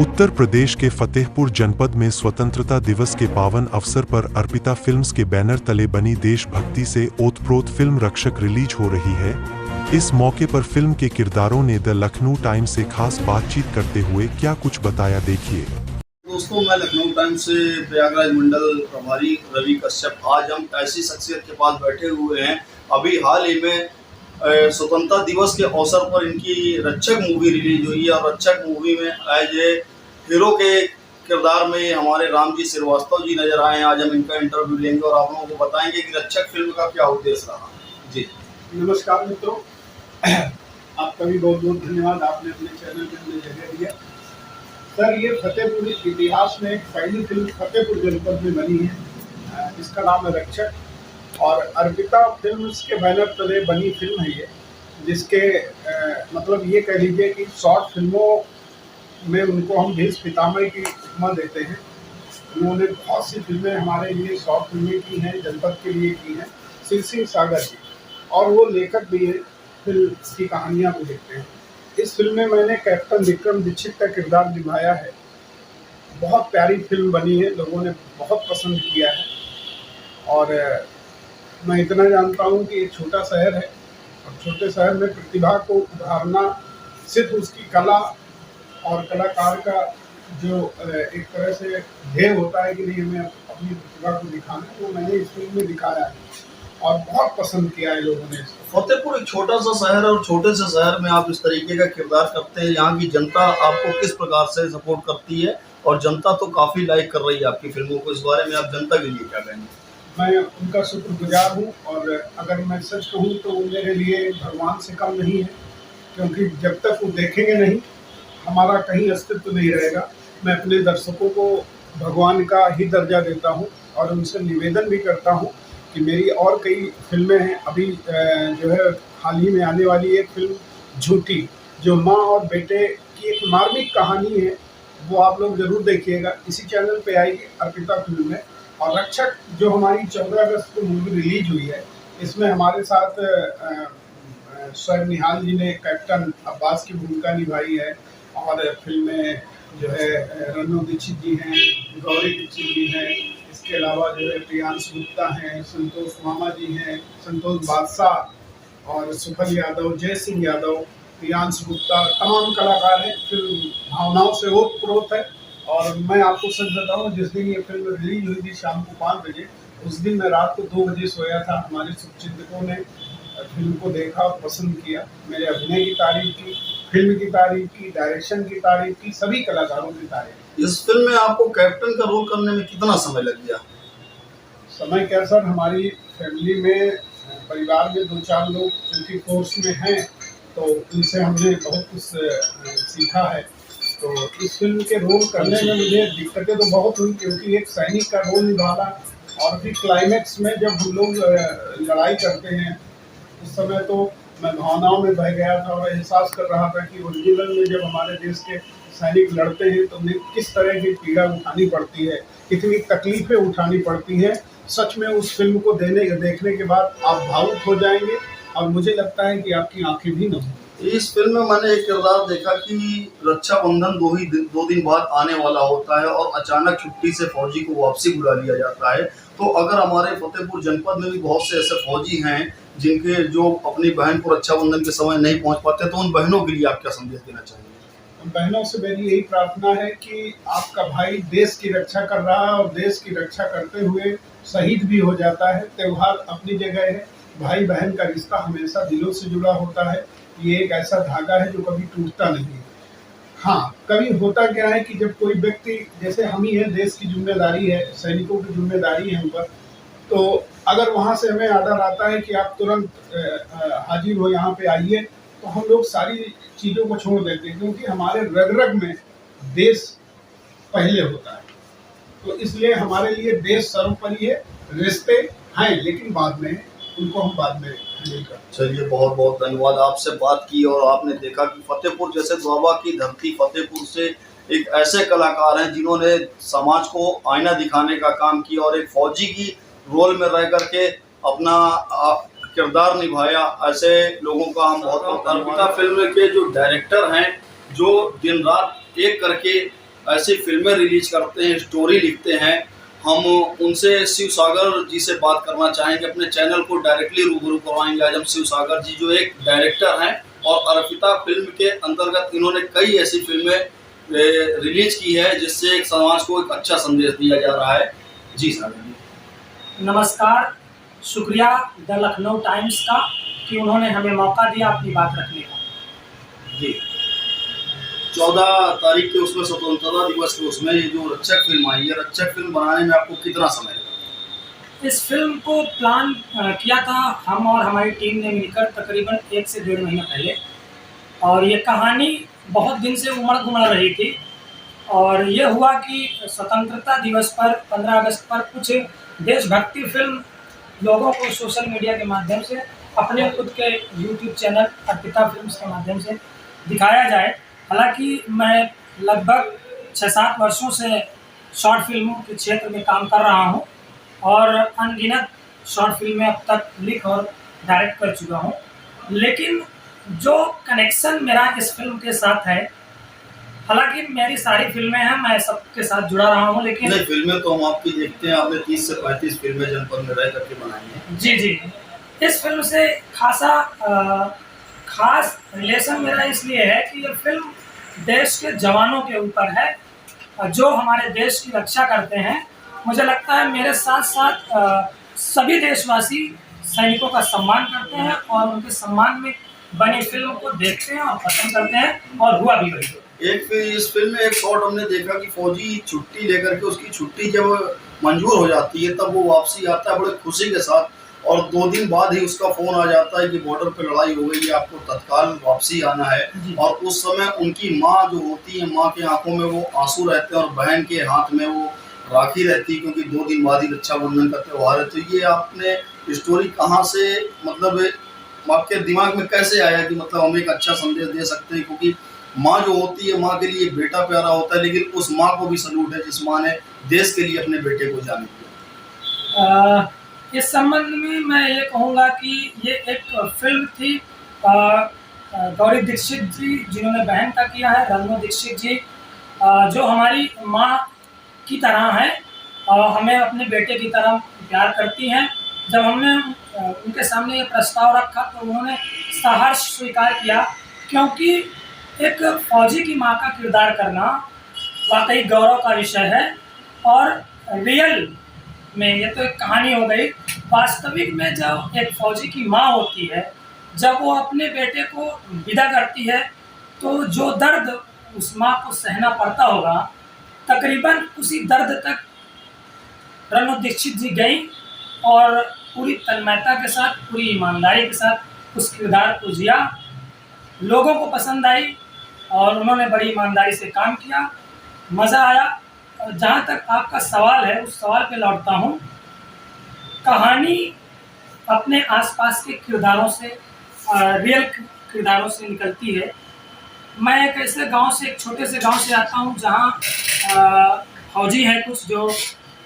उत्तर प्रदेश के फतेहपुर जनपद में स्वतंत्रता दिवस के पावन अवसर पर अर्पिता फिल्म्स के बैनर तले बनी देशभक्ति से ओतप्रोत फिल्म रक्षक रिलीज हो रही है। इस मौके पर फिल्म के किरदारों ने द लखनऊ टाइम्स से खास बातचीत करते हुए क्या कुछ बताया, देखिए। दोस्तों, मैं लखनऊ टाइम्स से प्रयागराज मंडल प्रभारी रवि कश्यप। आज हम ऐसी शख्सियत के पास बैठे हुए हैं। अभी हाल ही में स्वतंत्रता दिवस के अवसर पर इनकी रक्षक मूवी रिलीज हुई है और रक्षक मूवी में एज ए हीरो के किरदार में हमारे रामजी श्रीवास्तव जी नजर आए हैं। आज हम इनका इंटरव्यू लेंगे और आप लोगों को बताएंगे कि रक्षक फिल्म का क्या उद्देश्य रहा। जी नमस्कार मित्रों, आपका भी बहुत बहुत धन्यवाद, आपने अपने चैनल पे हमें जगह दिया। सर, ये फतेहपुर इतिहास में एक पहली फिल्म फतेहपुर जनपद में बनी है, जिसका नाम है रक्षक, और अर्पिता फिल्म्स के बैनर तले बनी फिल्म है ये, जिसके मतलब ये कह लीजिए कि शॉर्ट फिल्मों में उनको हम देश पितामह की उपमा देते हैं। उन्होंने बहुत सी फिल्में हमारे लिए शॉर्ट फिल्में की हैं, जनपद के लिए की हैं, सिरसिंह सागर की, और वो लेखक भी है, फिल्म की कहानियाँ भी लिखते हैं। इस फिल्म में मैंने कैप्टन विक्रम दीक्षित का किरदार निभाया है। बहुत प्यारी फिल्म बनी है, लोगों ने बहुत पसंद किया है। और मैं इतना जानता हूँ कि एक छोटा शहर है और छोटे शहर में प्रतिभा को उभारना सिर्फ उसकी कला और कलाकार का जो एक तरह से ध्येय होता है कि नहीं, हमें अपनी प्रतिभा को दिखाना है, वो मैंने इस फिल्म में दिखाया है और बहुत पसंद किया है लोगों ने। फतेहपुर एक छोटा सा शहर है और छोटे से शहर में आप इस तरीके का किरदार करते हैं। यहाँ की जनता आपको किस प्रकार से सपोर्ट करती है? और जनता तो काफ़ी लाइक कर रही है आपकी फिल्मों को, इस बारे में आप जनता के लिए क्या कहेंगे? मैं उनका शुक्रगुजार हूँ, और अगर मैं सच कहूँ तो वो मेरे लिए भगवान से कम नहीं है, क्योंकि जब तक वो देखेंगे नहीं, हमारा कहीं अस्तित्व नहीं रहेगा। मैं अपने दर्शकों को भगवान का ही दर्जा देता हूँ और उनसे निवेदन भी करता हूँ कि मेरी और कई फिल्में हैं। अभी जो है हाल ही में आने वाली एक फिल्म झूठी, जो माँ और बेटे की एक मार्मिक कहानी है, वो आप लोग ज़रूर देखिएगा। इसी चैनल पे आएगी अर्पिता फिल्म में। और रक्षक जो हमारी 14 अगस्त को मूवी रिलीज हुई है, इसमें हमारे साथ स्वयं निहाल जी ने कैप्टन अब्बास की भूमिका निभाई है, और फिल्म में जो है रनु दीक्षित जी हैं, गौरी दीक्षित जी हैं, इसके अलावा जो है प्रियांश गुप्ता हैं, संतोष मामा जी हैं, संतोष बादशाह और सुफल यादव, जय सिंह यादव, प्रियांश गुप्ता, तमाम कलाकार हैं। फिल्म भावनाओं से ओतप्रोत है। और मैं आपको सच बताऊं, जिस दिन ये फिल्म रिलीज हुई थी शाम को 5 बजे, उस दिन मैं रात को 2 बजे सोया था। हमारे शुभचिंतकों ने फिल्म को देखा और पसंद किया, मेरे अभिनय की तारीफ की, फिल्म की तारीफ की, डायरेक्शन की तारीफ की, सभी कलाकारों की तारीफ की। इस फिल्म में आपको कैप्टन का रोल करने में कितना समय लग गया? समय क्या सर, हमारी फैमिली में परिवार में 2-4 लोग क्योंकि फोर्स में हैं, तो उनसे हमने बहुत कुछ सीखा है। तो इस फिल्म के रोल करने में मुझे दिक्कतें तो बहुत हुई, क्योंकि एक सैनिक का रोल निभाना, और फिर क्लाइमैक्स में जब हम लोग लड़ाई करते हैं, उस समय तो मैं भावनाओं में बह गया था और एहसास कर रहा था कि ओरिजिनल में जब हमारे देश के सैनिक लड़ते हैं तो उन्हें किस तरह की पीड़ा उठानी पड़ती है, कितनी तकलीफें उठानी पड़ती हैं। सच में उस फिल्म को देखने के बाद आप भावुक हो जाएंगे, और मुझे लगता है कि आपकी आंखें भी नम। इस फिल्म में मैंने एक किरदार देखा कि रक्षाबंधन 2 दिन बाद आने वाला होता है और अचानक छुट्टी से फौजी को वापसी बुला लिया जाता है। तो अगर हमारे फतेहपुर जनपद में भी बहुत से ऐसे फौजी हैं जिनके जो अपनी बहन को रक्षाबंधन के समय नहीं पहुंच पाते, तो उन बहनों के लिए आप क्या संदेश देना चाहेंगे? बहनों से मेरी यही प्रार्थना है कि आपका भाई देश की रक्षा कर रहा है, और देश की रक्षा करते हुए शहीद भी हो जाता है। त्यौहार अपनी जगह है, भाई बहन का रिश्ता हमेशा दिलों से जुड़ा होता है। ये एक ऐसा धागा है जो कभी टूटता नहीं है। हाँ, कभी होता क्या है कि जब कोई व्यक्ति, जैसे हम ही हैं, देश की जिम्मेदारी है, सैनिकों की जिम्मेदारी है हम पर, तो अगर वहाँ से हमें आर्डर आता है कि आप तुरंत हाजिर हो, यहाँ पे आइए, तो हम लोग सारी चीज़ों को छोड़ देते हैं, क्योंकि हमारे रग रग में देश पहले होता है। तो इसलिए हमारे लिए देश सर्वोपरि है। रिश्ते हैं लेकिन बाद में, उनको हम बाद में handle करते हैं। चलिए, बहुत बहुत धन्यवाद। आपसे बात की और आपने देखा कि फतेहपुर जैसे दुआबा की धरती, फतेहपुर से एक ऐसे कलाकार हैं जिन्होंने समाज को आईना दिखाने का काम किया और एक फौजी की रोल में रह करके अपना किरदार निभाया, ऐसे लोगों का हम बहुत बहुत अर्पिता फिल्म के जो डायरेक्टर हैं, जो दिन रात एक करके ऐसी फिल्में रिलीज करते हैं, स्टोरी लिखते हैं, हम उनसे शिव सागर जी से बात करना चाहेंगे। अपने चैनल को डायरेक्टली रूबरू करवाएंगे आज हम शिव सागर जी, जो एक डायरेक्टर हैं और अर्पिता फिल्म के अंतर्गत इन्होंने कई ऐसी फिल्में रिलीज की है जिससे एक समाज को एक अच्छा संदेश दिया जा रहा है। जी सागर जी नमस्कार, शुक्रिया द लखनऊ टाइम्स का कि उन्होंने हमें मौका दिया अपनी बात रखने का। जी 14 तारीख के उसमें स्वतंत्रता दिवस के उसमें ये जो रक्षक फिल्म आई है, रक्षक फिल्म बनाने में आपको कितना समय लगा? इस फिल्म को प्लान किया था हम और हमारी टीम ने मिलकर तकरीबन 1 से 1.5 महीना पहले, और ये कहानी बहुत दिन से उमड़ घुमड़ रही थी। और ये हुआ कि स्वतंत्रता दिवस पर 15 अगस्त पर कुछ देशभक्ति फिल्म लोगों को सोशल मीडिया के माध्यम से, अपने खुद के यूट्यूब चैनल अर्पिता फिल्म्स के माध्यम से दिखाया जाए। हालांकि मैं लगभग 6-7 वर्षों से शॉर्ट फिल्मों के क्षेत्र में काम कर रहा हूं और अनगिनत शॉर्ट फिल्में अब तक लिख और डायरेक्ट कर चुका हूं, लेकिन जो कनेक्शन मेरा इस फिल्म के साथ है, हालांकि मेरी सारी फिल्में हैं, मैं सबके साथ जुड़ा रहा हूं, लेकिन नहीं, फिल्में तो हम आपकी देखते हैं, आपने 30 से 35 फिल्में जनपद में रह करके बनाई हैं। जी जी, इस फिल्म से खास रिलेशन मेरा इसलिए है कि ये फिल्म देश के जवानों के ऊपर है जो हमारे देश की रक्षा करते हैं। मुझे लगता है मेरे साथ साथ सभी देशवासी सैनिकों का सम्मान करते हैं और उनके सम्मान में बनी फिल्म को देखते हैं और पसंद करते हैं, और हुआ भी वही। एक फिर इस फिल्म में एक शॉट हमने देखा कि फौजी छुट्टी लेकर के, उसकी छुट्टी जब मंजूर हो जाती है तब वो वापसी आता है बड़े खुशी के साथ, और 2 दिन बाद ही उसका फोन आ जाता है कि बॉर्डर पे लड़ाई हो गई है, आपको तत्काल वापसी आना है। और उस समय उनकी माँ जो होती है, माँ के आंखों में वो आंसू रहते हैं और बहन के हाथ में वो राखी रहती है, क्योंकि 2 दिन बाद ही रक्षाबंधन का त्यौहार है। तो ये आपने स्टोरी कहाँ से, मतलब आपके दिमाग में कैसे आया कि मतलब हम एक अच्छा संदेश दे सकते हैं? क्योंकि माँ जो होती है, माँ के लिए बेटा प्यारा होता है, लेकिन उस माँ को भी सलूट है जिस माँ ने देश के लिए अपने बेटे को जाने दिया। इस संबंध में मैं ये कहूँगा कि ये एक फिल्म थी गौरी दीक्षित जी, जिन्होंने बहन का किया है, रंगो दीक्षित जी, जो हमारी माँ की तरह हैं और हमें अपने बेटे की तरह प्यार करती हैं। जब हमने उनके सामने ये प्रस्ताव रखा तो उन्होंने सहर्ष स्वीकार किया, क्योंकि एक फौजी की माँ का किरदार करना वाकई गौरव का विषय है। और रियल में ये तो एक कहानी हो गई, वास्तविक में जब एक फौजी की माँ होती है, जब वो अपने बेटे को विदा करती है, तो जो दर्द उस माँ को सहना पड़ता होगा, तकरीबन उसी दर्द तक रंगो दीक्षित जी गई और पूरी तन्मयता के साथ, पूरी ईमानदारी के साथ उस किरदार को जिया। लोगों को पसंद आई और उन्होंने बड़ी ईमानदारी से काम किया, मज़ा आया। जहाँ तक आपका सवाल है, उस सवाल पे लौटता हूँ। कहानी अपने आसपास के किरदारों से, रियल किरदारों से निकलती है। मैं एक ऐसे गांव से, एक छोटे से गांव से आता हूँ जहाँ फौजी हैं कुछ, जो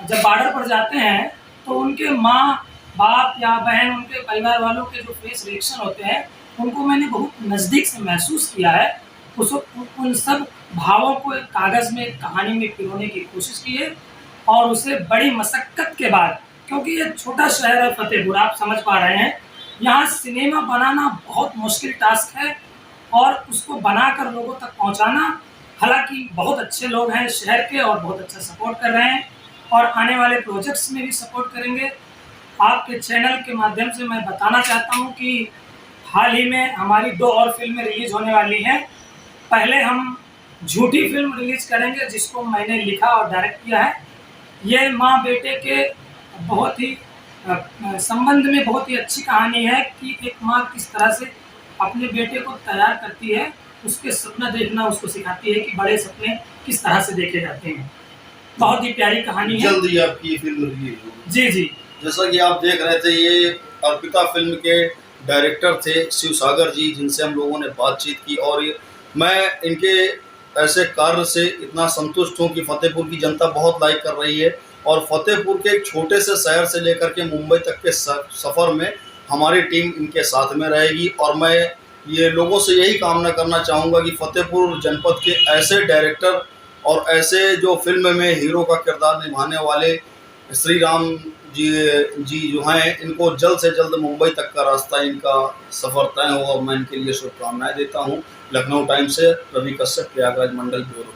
जब बॉर्डर पर जाते हैं तो उनके माँ बाप या बहन, उनके परिवार वालों के जो फेस रिएक्शन होते हैं, उनको मैंने बहुत नज़दीक से महसूस किया है। उन सब भावों को एक कागज़ में, एक कहानी में पिरोने की कोशिश की है, और उसे बड़ी मशक्क़त के बाद, क्योंकि ये छोटा शहर है फतेहपुर, आप समझ पा रहे हैं, यहाँ सिनेमा बनाना बहुत मुश्किल टास्क है और उसको बनाकर लोगों तक पहुँचाना। हालांकि बहुत अच्छे लोग हैं शहर के और बहुत अच्छा सपोर्ट कर रहे हैं और आने वाले प्रोजेक्ट्स में भी सपोर्ट करेंगे। आपके चैनल के माध्यम से मैं बताना चाहता हूँ कि हाल ही में हमारी 2 और फिल्में रिलीज़ होने वाली हैं। पहले हम झूठी फिल्म रिलीज़ करेंगे जिसको मैंने लिखा और डायरेक्ट किया है। ये माँ बेटे के बहुत ही संबंध में बहुत ही अच्छी कहानी है कि एक माँ किस तरह से अपने बेटे को तैयार करती है, उसके सपना देखना उसको सिखाती है कि बड़े सपने किस तरह से देखे जाते हैं। बहुत ही प्यारी कहानी है। जल्दी आपकी ये फिल्म रिलीज होगी। जी जी, जैसा कि आप देख रहे थे, ये अर्पिता फिल्म के डायरेक्टर थे शिव सागर जी, जिनसे हम लोगों ने बातचीत की, और मैं इनके ऐसे कार्य से इतना संतुष्ट हूँ कि फतेहपुर की जनता बहुत लाइक कर रही है। और फतेहपुर के एक छोटे से शहर से लेकर के मुंबई तक के सफ़र में हमारी टीम इनके साथ में रहेगी। और मैं ये लोगों से यही कामना करना चाहूँगा कि फतेहपुर जनपद के ऐसे डायरेक्टर और ऐसे जो फिल्म में हीरो का किरदार निभाने वाले श्री राम जी जो हैं, इनको जल्द से जल्द मुंबई तक का रास्ता इनका सफ़र तय हो, और मैं इनके लिए शुभकामनाएं देता हूं। लखनऊ टाइम्स से रवि कश्यप, प्रयागराज मंडल ब्यूरो।